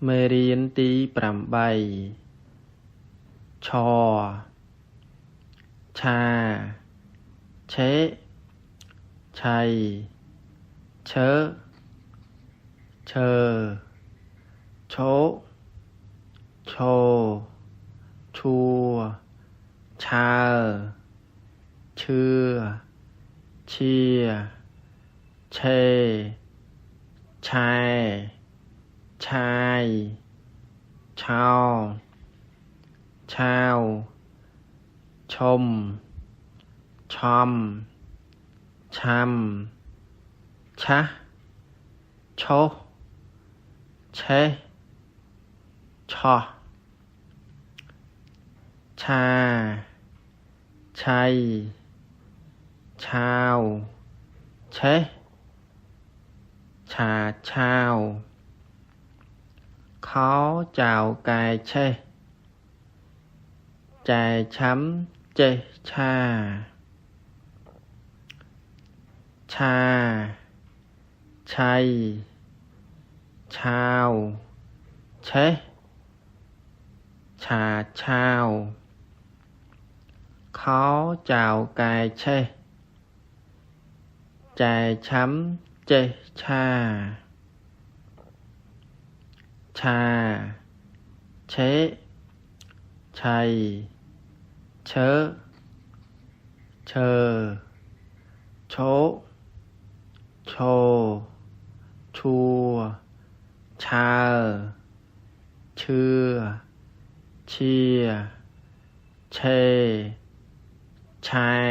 เมรียนตีปรำใบชอชาเชชัยเชอเชอโชโชชัวชาเชื่อเชียเชชัยชายชาวชาวชมชอมช้ำชะโชเชชอชาชัยชาวเชชาชาวkhó chào cài chê chài chấm chê cha cha chay chào chế chà chào khó chào cài chê chài chấm chê chaชาเชชัยเชอเชอโชโชชัวชาเชื่อเชียเชชัย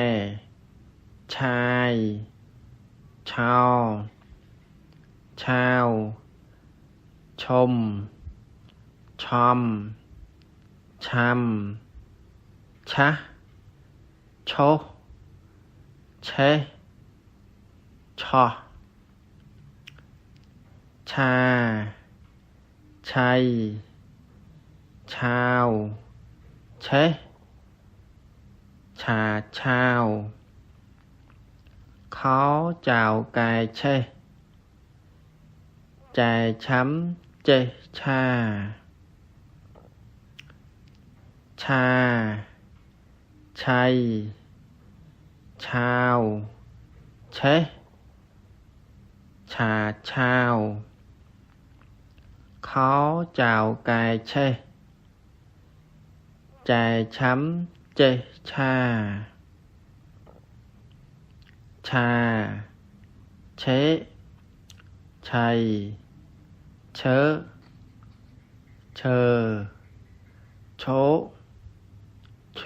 ชายชาวชาวชมชอมช้ำชะโชเชชอชาชัยชาวเชชาชาวkhó chào cài chê chài chấm chê chaชาชัยชาวเชชาชาวkhó chào cài chê chài chấm chê chaชาเชชัยเชอเชอโชโช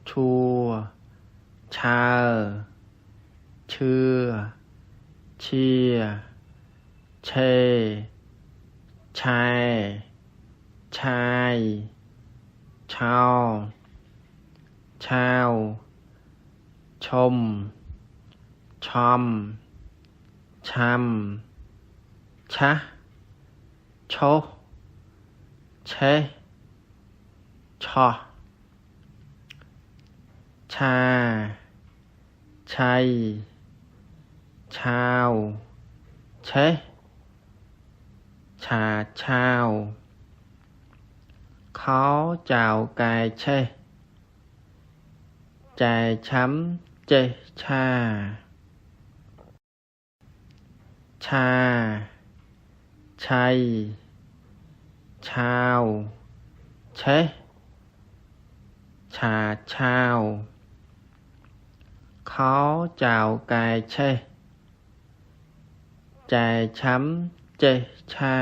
ชัวชาเชื่อเชียเชชัยชายชาวชาวชมชอมช้ำชะโชเชชอชาชัยชาวเชชาชาวkhó chào cài chê chài chấm chê chaชาชัยชาวเชชาชาวkhó chào cài chê chài chấm chê cha